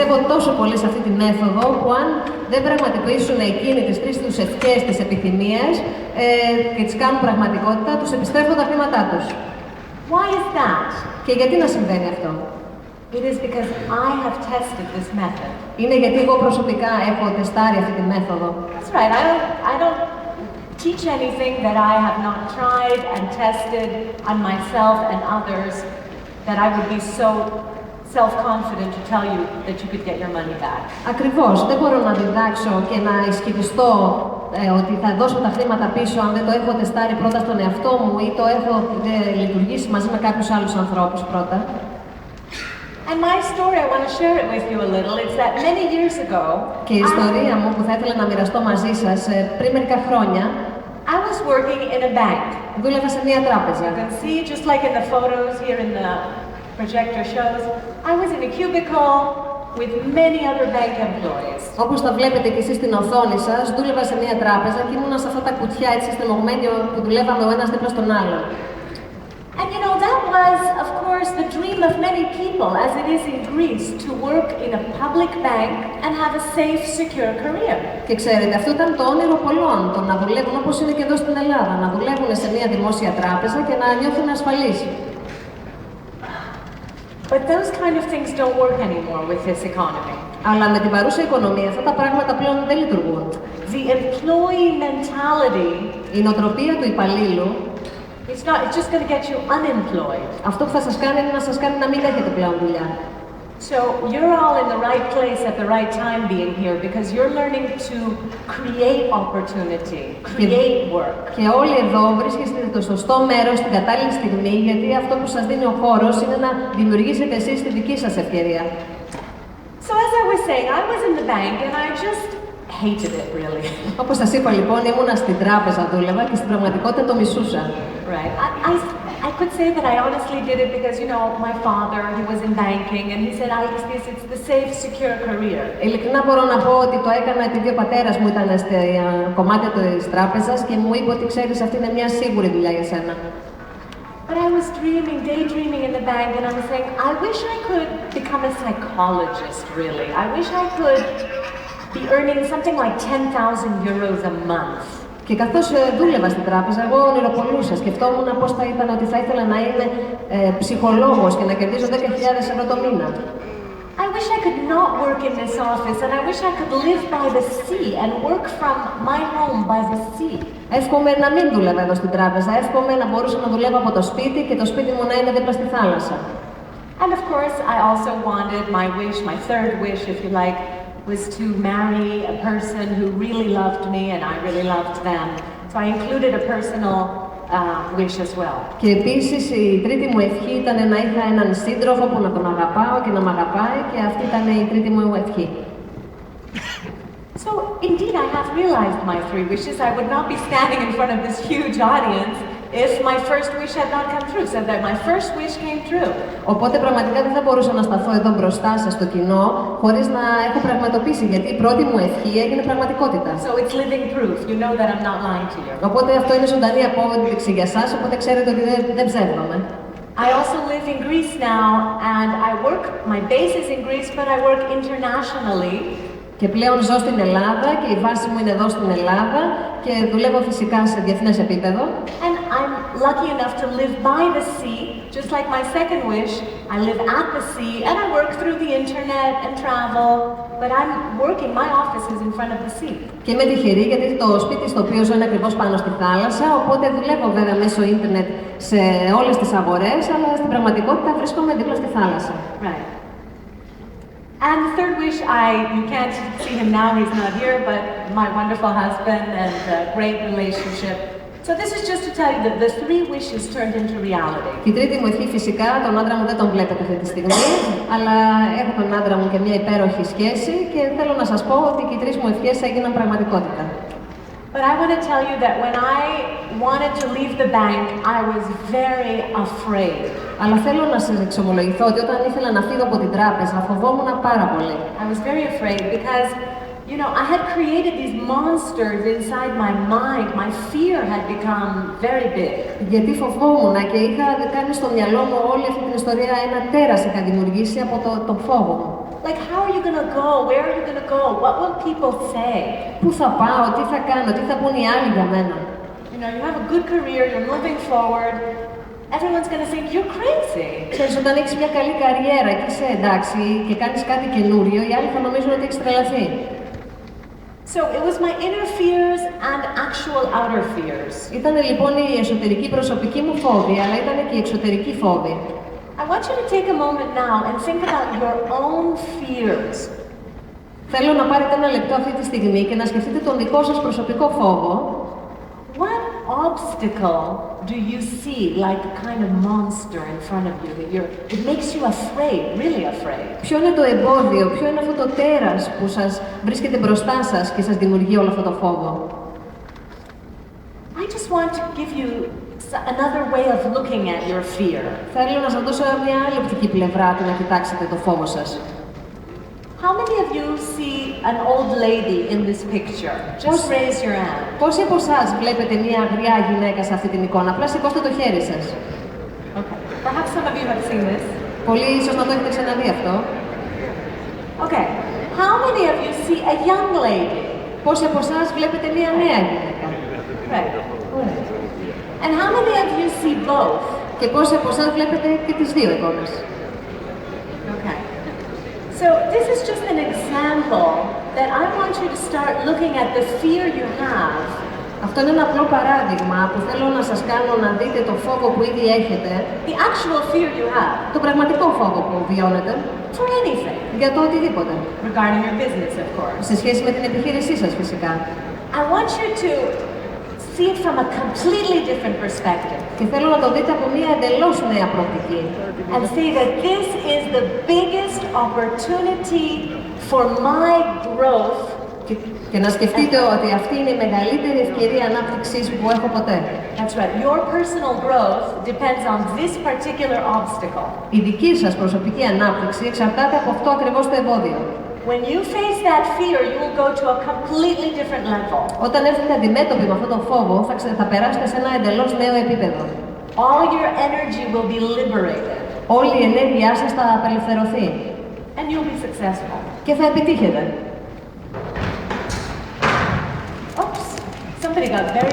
πιστεύω τόσο πολύ σε αυτή τη μέθοδο που αν δεν πραγματοποιήσουν εκείνοι τις τρεις τους ευχές, τις επιθυμίες και τις κάνουν πραγματικότητα, τους επιστρέφουν τα χρήματά τους. Why is that? Και γιατί να συμβαίνει αυτό? It is because I have tested this method. Είναι γιατί εγώ προσωπικά έχω τεστάρει αυτή τη μέθοδο. That's right. I don't teach anything that I have not tried and tested on myself and others that I would be so self-confident to tell you that you could get your money back. Ακριβώς. Δεν μπορώ να διδάξω και να ισχυριστώ ότι θα δώσω τα χρήματα πίσω αν δεν το έχω τεστάρει πρώτα στον εαυτό μου ή το έχω λειτουργήσει μαζί με κάποιους άλλους ανθρώπους πρώτα. And my story, I want to share it with you a little. It's that many years ago. Και η ιστορία μου που θα ήθελα να μοιραστώ μαζί σας πριν μερικά χρόνια. I was working in a bank. Δούλευα σε μια τράπεζα. You can see, just like in the photos here in the projector shows, I was in a cubicle with many other bank employees. Όπως τα βλέπετε και εσείς στην οθόνη σας, δούλευα σε μια τράπεζα και ήμουνα σε αυτά τα κουτιά έτσι στριμωγμένοι που δουλεύαμε ο ένας δίπλα στον άλλον. And you know, that was, of course, the dream of many people, as it is in Greece, to work in a public bank and have a safe, secure career. Και ξέρετε, αυτό ήταν το όνειρο πολλών, το να δουλεύουν όπως είναι και εδώ στην Ελλάδα, να δουλεύουν σε μια δημόσια τράπεζα και να νιώθουν ασφαλείς. But those kind of things don't work anymore with this economy. Αλλά με την παρούσα οικονομία αυτά τα πράγματα πλέον δεν λειτουργούν. The employee mentality, η νοοτροπία του υπαλλήλου, it's just going to get you unemployed. Αυτό που θα σας κάνει είναι να σας κάνει να μην έχετε πλέον δουλειά. So you're all in the right place at the right time being here because you're learning to create opportunity, create work. Και όλοι εδώ βρίσκεστε στο σωστό μέρος, στην κατάλληλη στιγμή, γιατί αυτό που σας δίνει ο χώρος είναι να δημιουργήσετε εσείς τη δική σας ευκαιρία. So as I was saying, I was in the bank and I just hated it really. Όπως σας είπα λοιπόν, ήμουνα στην τράπεζα, δούλευα και στην πραγματικότητα το μισούσα. Right. I could say that I honestly did it because, you know, my father, he was in banking and he said, alkistis, it's the safe, secure career. Ειλικρινά μπορώ να πω ότι το έκανα επειδή ο πατέρας μου ήταν στο κομμάτι της τράπεζας και μου είπε ότι ξέρεις αυτή είναι μια σίγουρη δουλειά για σένα. But I was daydreaming in the bank and I was saying, I wish I could become a psychologist, really. I wish I could be earning something like 10,000 euros a month. Και καθώς δούλευα στην τράπεζα, εγώ ονειροπολούσα. Σκεφτόμουν πώς θα ήταν ότι θα ήθελα να είμαι ψυχολόγος και να κερδίζω 10.000 ευρώ το μήνα. I wish I could not work in this office and I wish I could live by the sea and work from my home by the sea. Εύχομαι να μην δούλευα εδώ στην τράπεζα. Εύχομαι να μπορούσα να δουλεύω από το σπίτι και το σπίτι μου να είναι δίπλα στη θάλασσα. And of course, I also wanted my wish, my third wish, if you like, was to marry a person who really loved me and I really loved them. So I included a personal wish as well. Και επίσης η τρίτη μου ευχή ήταν να είχα έναν σύντροφο που να τον αγαπάω και να μ' αγαπάει και αυτή ήταν η τρίτη μου ευχή. So indeed I have realized my three wishes. I would not be standing in front of this huge audience if my first wish had not come true, so that my first wish came true. Οπότε πραγματικά δεν θα μπορούσα να σταθώ εδώ μπροστά σας στο κοινό χωρίς να έχω πραγματοποιήσει, γιατί η πρώτη μου ευχή έγινε πραγματικότητα. So it's living proof. You know that I'm not lying to you. Οπότε αυτό είναι ζωντανή απόδειξη για σας, οπότε ξέρετε ότι δεν ψεύδομαι. I also live in Greece now and I work, my base is in Greece, but I work internationally. Και πλέον ζω στην Ελλάδα και η βάση μου είναι εδώ στην Ελλάδα και δουλεύω φυσικά σε διεθνές επίπεδο. And I'm lucky enough to live by the sea, just like my second wish. I live at the sea and I work through the internet and travel, but I'm working, my office is in front of the sea. Και είμαι τυχερή γιατί το σπίτι στο οποίο ζω είναι ακριβώς πάνω στη θάλασσα, οπότε δουλεύω βέβαια μέσω ίντερνετ σε όλες τις αγορές, αλλά στην πραγματικότητα βρίσκομαι δίπλα στη θάλασσα. Right. And the third wish, you can't see him now, he's not here, but my wonderful husband and a great relationship. So this is just to tell you that the three wishes turned into reality. Η τρίτη μου ευχή φυσικά, τον άντρα μου δεν τον βλέπετε αυτή τη στιγμή, αλλά έχω τον άντρα μου και μια υπέροχη σχέση και θέλω να σας πω ότι και οι τρεις μου ευχές έγιναν πραγματικότητα. But I want to tell you that when I wanted to leave the bank, I was very afraid. Αλλά θέλω να σας εξομολογηθώ ότι όταν ήθελα να φύγω από την τράπεζα, φοβόμουν πάρα πολύ. I was very afraid because, you know, I had created these monsters inside my mind. My fear had become very big. Γιατί φοβόμουν και είχα κάνει στο μυαλό μου όλη αυτή την ιστορία ένα τέρας είχα δημιουργήσει από τον φόβο μου. Like, how are you going gonna go? Where are you gonna go? What will people say? Πού θα πάω, τι θα κάνω, τι θα πούν οι άλλοι για μένα. You know, you have a good career, you're moving forward. Everyone's gonna think you're crazy. Ξέρεις, όταν έχεις μια καλή καριέρα και είσαι εντάξει και κάνεις κάτι καινούριο, οι άλλοι θα νομίζουν ότι έχεις τρελαθεί. So it was my inner fears and actual outer fears. Ήταν λοιπόν η εσωτερική προσωπική μου φόβη, αλλά ήταν και η εξωτερική φόβη. I want you to take a moment now and think about your own fears. Θέλω να πάρετε ένα λεπτό αυτή τη στιγμή και να σκεφτείτε τον δικό σας προσωπικό φόβο. What obstacle do you see like a kind of monster in front of you that it makes you afraid, really afraid? Ποιο είναι το εμπόδιο, ποιο είναι αυτό το τέρας που σας βρίσκεται μπροστά σας και σας δημιουργεί όλο αυτό το φόβο. I just want to give you another way of looking at your fear. Θέλω να σας δώσω μια άλλη οπτική πλευρά του να κοιτάξετε το φόβο σας. How many of you see an old lady in this picture? Just raise your hand. Πόσοι από εσάς βλέπετε μια αγριά γυναίκα σε αυτή την εικόνα? Απλά σηκώστε το χέρι σας. Okay. Perhaps some of you have seen this. Πολλοί ίσως να το έχετε ξαναδεί αυτό. Okay. How many of you see a young lady? Πόσοι από εσάς βλέπετε μια νέα γυναίκα? Right. And how many of you see both? Και πόσοι από εσάς βλέπετε και τις δύο εικόνες? Okay. So this is just an example that I want you to start looking at the fear you have. Αυτό είναι ένα απλό παράδειγμα που θέλω να σας κάνω να δείτε το φόβο που ήδη έχετε. The actual fear you have. Το πραγματικό φόβο που βιώνετε. For anything. Για το οτιδήποτε. Regarding your business, of course. Σε σχέση με την επιχείρησή σας φυσικά. I want you to see it from a completely different perspective. Και θέλω να το δείτε από μια εντελώς νέα προοπτική. And say that this is the biggest opportunity for my growth. Και να σκεφτείτε ότι αυτή είναι η μεγαλύτερη ευκαιρία ανάπτυξης που έχω ποτέ. That's right. Your personal growth depends on this particular obstacle. Η δική σας προσωπική ανάπτυξη εξαρτάται από αυτό ακριβώς το εμπόδιο. When you face that fear, you will go to a completely different level. Όταν έρθετε αντιμέτωποι με αυτό το φόβο, θα περάσετε σε ένα εντελώς νέο επίπεδο. All your energy will be liberated. Όλη η ενέργειά σας θα απελευθερωθεί. And you'll be successful. Και θα επιτύχετε. Oops. Somebody got very